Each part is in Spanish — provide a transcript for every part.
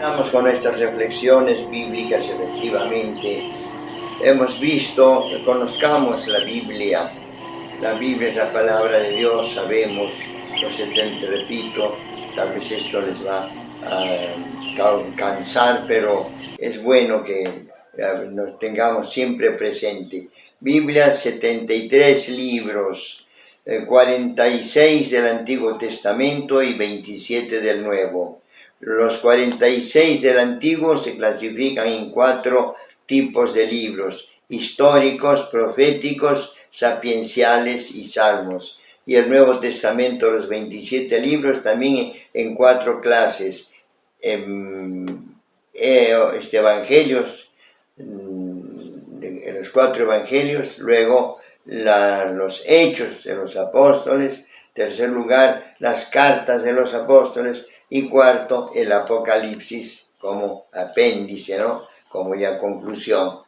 Estamos con nuestras reflexiones bíblicas, efectivamente. Hemos visto, conozcamos la Biblia. La Biblia es la palabra de Dios, sabemos, repito, tal vez esto les va a cansar, pero es bueno que nos tengamos siempre presente. Biblia, 73 libros, 46 del Antiguo Testamento y 27 del Nuevo. Los 46 del Antiguo se clasifican en 4 tipos de libros: históricos, proféticos, sapienciales y salmos. Y el Nuevo Testamento, los 27 libros, también en 4 clases: evangelios, los 4 evangelios, luego los hechos de los apóstoles, tercer lugar, las cartas de los apóstoles, y cuarto, el Apocalipsis como apéndice, ¿no? Como ya conclusión.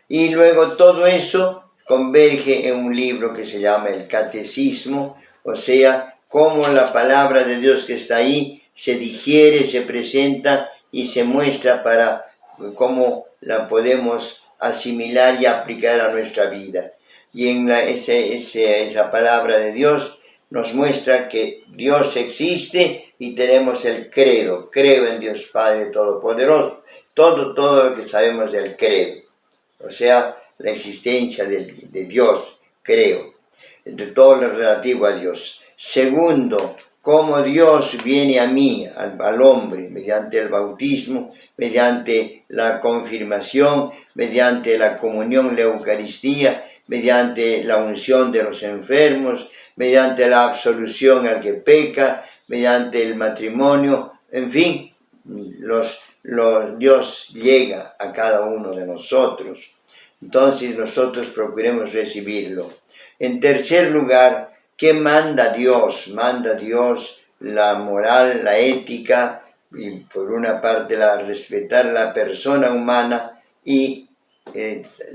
Y luego todo eso converge en un libro que se llama el Catecismo, o sea, cómo la palabra de Dios que está ahí se digiere, se presenta y se muestra para cómo la podemos asimilar y aplicar a nuestra vida. Y en esa palabra de Dios nos muestra que Dios existe y tenemos el credo. Creo en Dios Padre Todopoderoso. Todo lo que sabemos del credo. O sea, la existencia de Dios, creo. De todo lo relativo a Dios. Segundo, cómo Dios viene a mí, al hombre, mediante el bautismo, mediante la confirmación, mediante la comunión, la Eucaristía, mediante la unción de los enfermos, mediante la absolución al que peca, mediante el matrimonio, en fin, Dios llega a cada uno de nosotros. Entonces nosotros procuremos recibirlo. En tercer lugar, ¿qué manda Dios? Manda Dios la moral, la ética, y por una parte respetar la persona humana y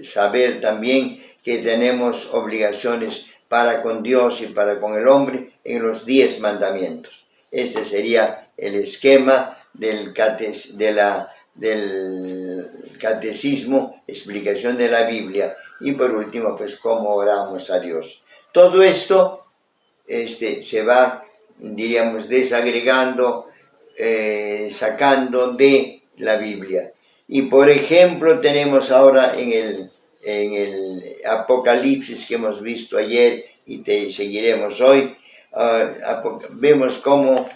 saber también que tenemos obligaciones para con Dios y para con el hombre en los 10 mandamientos. Ese sería el esquema del catecismo, explicación de la Biblia. Y por último, pues cómo oramos a Dios. Todo esto se va, diríamos, desagregando, sacando de la Biblia. Y por ejemplo, tenemos ahora en el Apocalipsis que hemos visto ayer y seguiremos hoy, vemos cómo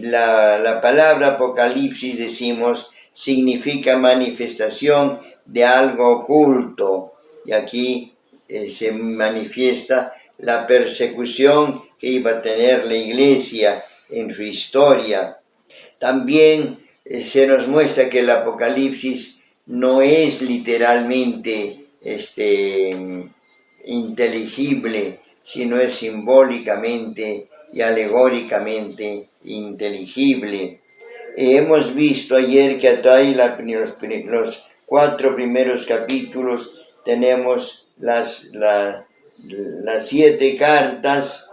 la palabra Apocalipsis, decimos, significa manifestación de algo oculto. Y aquí se manifiesta la persecución que iba a tener la iglesia en su historia. También se nos muestra que el Apocalipsis no es literalmente inteligible, sino es simbólicamente y alegóricamente inteligible. Hemos visto ayer que ahí los 4 primeros capítulos tenemos las 7 cartas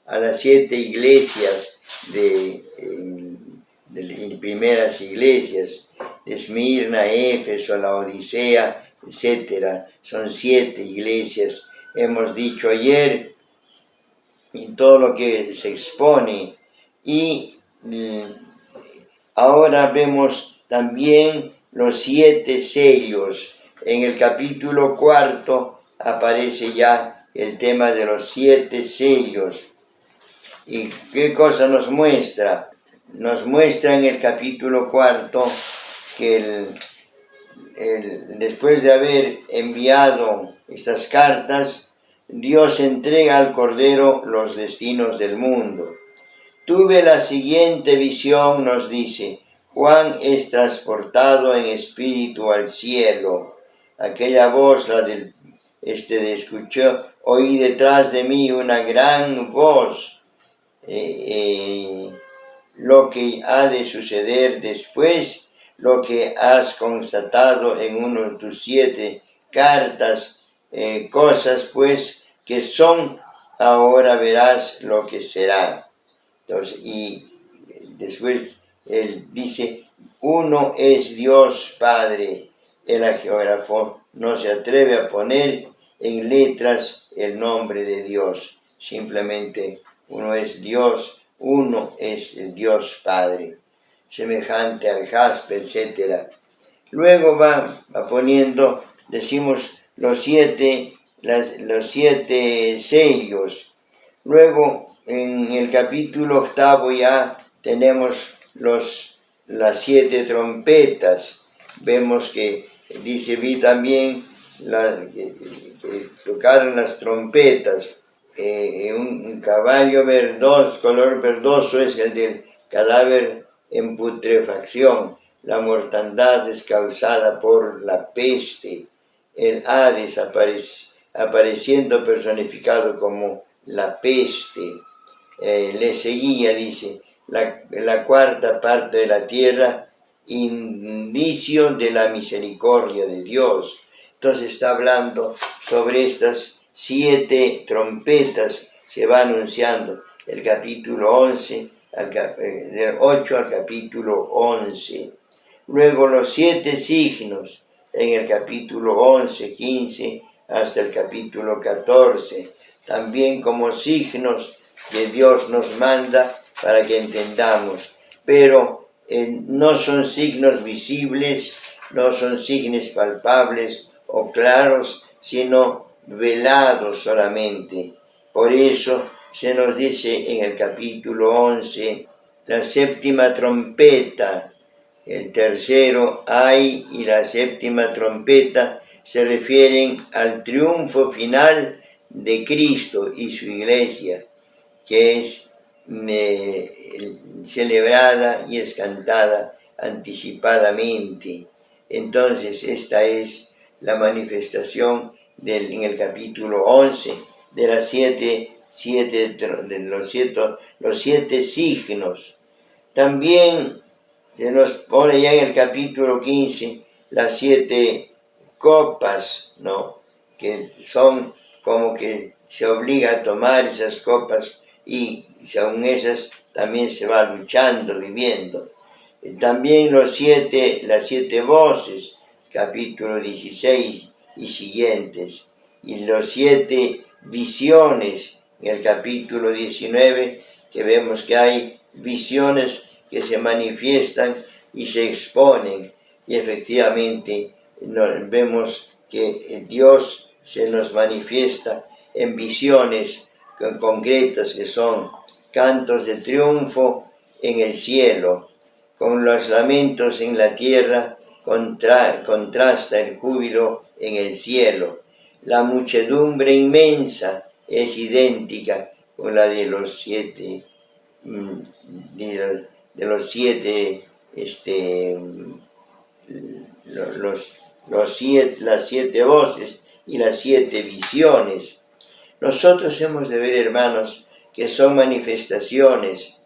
a las 7 iglesias de primeras iglesias, de Esmirna, Éfeso, la Odisea, etc. Son 7 iglesias. Hemos dicho ayer y todo lo que se expone. Y ahora vemos también los 7 sellos. En el capítulo 4 aparece ya el tema de los 7 sellos. ¿Y qué cosa nos muestra? Nos muestra en el capítulo 4 que después de haber enviado estas cartas, Dios entrega al Cordero los destinos del mundo. Tuve la siguiente visión, nos dice: Juan es transportado en espíritu al cielo. Aquella voz, la escuchó, oí detrás de mí una gran voz. Lo que ha de suceder después, lo que has constatado en uno de tus 7 cartas, cosas pues que son, ahora verás lo que será. Entonces, y después Él dice, uno es Dios Padre. El geógrafo no se atreve a poner en letras el nombre de Dios. Simplemente uno es Dios, uno es el Dios Padre, semejante al jaspe, etc. Luego va poniendo, decimos, los siete sellos. Luego, en el capítulo 8 ya tenemos las 7 trompetas. Vemos que dice, vi también que tocaron las trompetas. Un caballo verdoso, color verdoso, es el del cadáver en putrefacción. La mortandad es causada por la peste. El Hades apareciendo personificado como la peste. Le seguía, dice, la cuarta parte de la tierra, indicio de la misericordia de Dios. Entonces está hablando sobre estas 7 trompetas, se va anunciando el capítulo 11, del 8 al capítulo 11. Luego los 7 signos en el capítulo 11, 15 hasta el capítulo 14, también como signos que Dios nos manda para que entendamos, pero no son signos visibles, no son signos palpables o claros, sino velados solamente. Por eso se nos dice en el capítulo 11, la séptima trompeta, el tercero ay y la séptima trompeta se refieren al triunfo final de Cristo y su iglesia, que es celebrada y es cantada anticipadamente. Entonces esta es la manifestación en el capítulo 11 de las los siete signos. También se nos pone ya en el capítulo 15 las 7 copas, ¿no? Que son como que se obliga a tomar esas copas y según esas también se va luchando, viviendo. También las 7 voces, capítulo 16 y siguientes, y los 7 visiones en el capítulo 19, que vemos que hay visiones que se manifiestan y se exponen, y efectivamente vemos que Dios se nos manifiesta en visiones concretas que son cantos de triunfo en el cielo, con los lamentos en la tierra contrasta el júbilo en el cielo. La muchedumbre inmensa es idéntica con la de los 7 las 7 voces y las 7 visiones. Nosotros hemos de ver, hermanos, que son manifestaciones,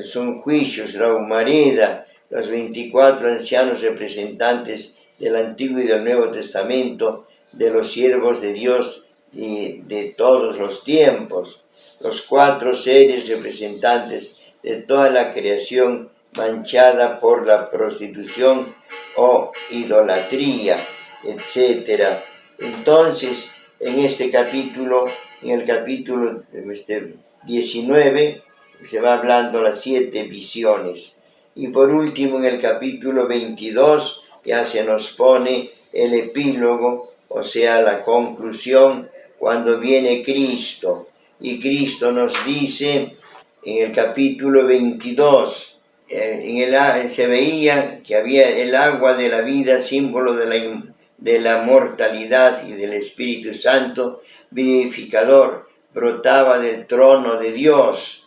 son juicios, la humareda, los 24 ancianos representantes del Antiguo y del Nuevo Testamento, de los siervos de Dios y de todos los tiempos, los 4 seres representantes de toda la creación manchada por la prostitución o idolatría, etc. Entonces, en este capítulo, en el capítulo 19, se va hablando las 7 visiones. Y por último, en el capítulo 22, ya se nos pone el epílogo, o sea, la conclusión, cuando viene Cristo. Y Cristo nos dice, en el capítulo 22, se veía que había el agua de la vida, símbolo de la mortalidad y del Espíritu Santo vivificador, brotaba del trono de Dios.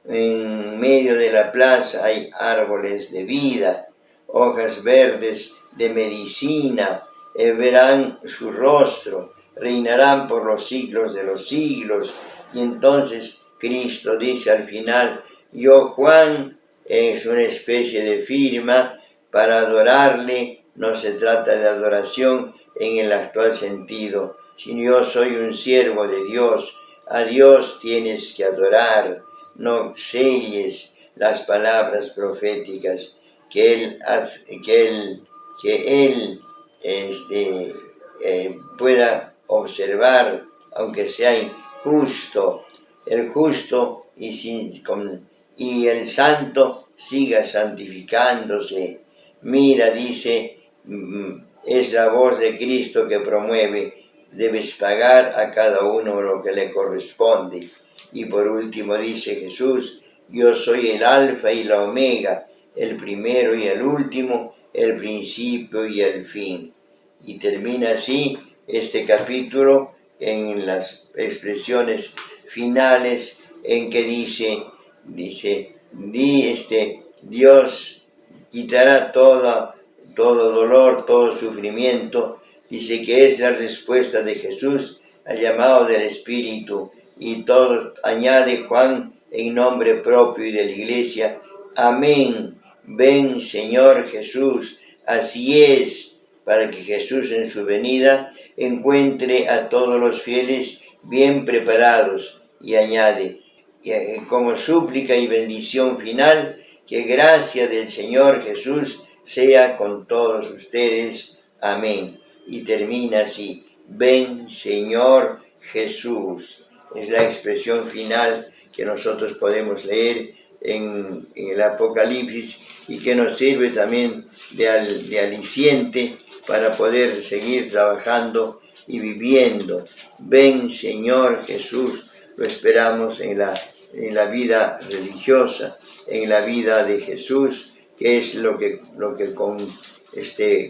En medio de la plaza hay árboles de vida, hojas verdes de medicina, verán su rostro, reinarán por los siglos de los siglos. Y entonces Cristo dice al final, yo Juan, es una especie de firma para adorarle. No se trata de adoración en el actual sentido, sino yo soy un siervo de Dios, a Dios tienes que adorar, no selles, las palabras proféticas que él pueda observar, aunque sea injusto, el justo y el santo siga santificándose. Mira, dice, es la voz de Cristo que promueve, debes pagar a cada uno lo que le corresponde. Y por último dice Jesús, yo soy el alfa y la omega, el primero y el último, el principio y el fin. Y termina así este capítulo en las expresiones finales en que dice, Dios quitará todo dolor, todo sufrimiento. Dice que es la respuesta de Jesús al llamado del Espíritu. Y todo añade Juan en nombre propio y de la Iglesia. Amén. Ven, Señor Jesús. Así es, para que Jesús en su venida encuentre a todos los fieles bien preparados. Y añade, como súplica y bendición final, que gracia del Señor Jesús sea con todos ustedes. Amén. Y termina así, ven Señor Jesús. Es la expresión final que nosotros podemos leer en el Apocalipsis y que nos sirve también de aliciente para poder seguir trabajando y viviendo. Ven Señor Jesús, lo esperamos en la vida religiosa, en la vida de Jesús, que es lo que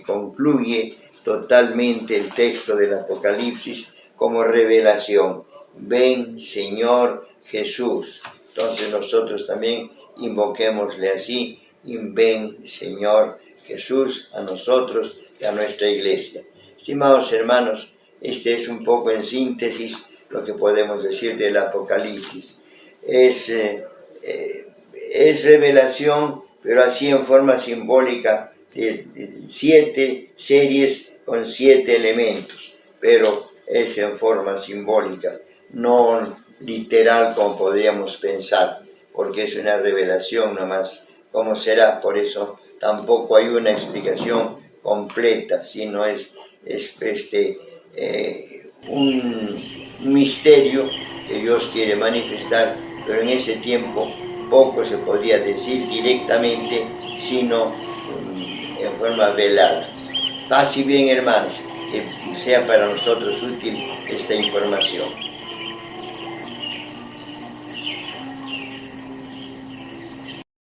concluye totalmente el texto del Apocalipsis como revelación. Ven Señor Jesús. Entonces nosotros también invoquémosle así, y ven Señor Jesús a nosotros y a nuestra iglesia. Estimados hermanos, este es un poco en síntesis lo que podemos decir del Apocalipsis. Es revelación, pero así en forma simbólica, de 7 series con 7 elementos, pero es en forma simbólica, no literal como podríamos pensar, porque es una revelación nomás. ¿Cómo será? Por eso tampoco hay una explicación completa, sino es un misterio que Dios quiere manifestar, pero en ese tiempo poco se podía decir directamente, sino en forma velada. Paz y bien, hermanos, que sea para nosotros útil esta información.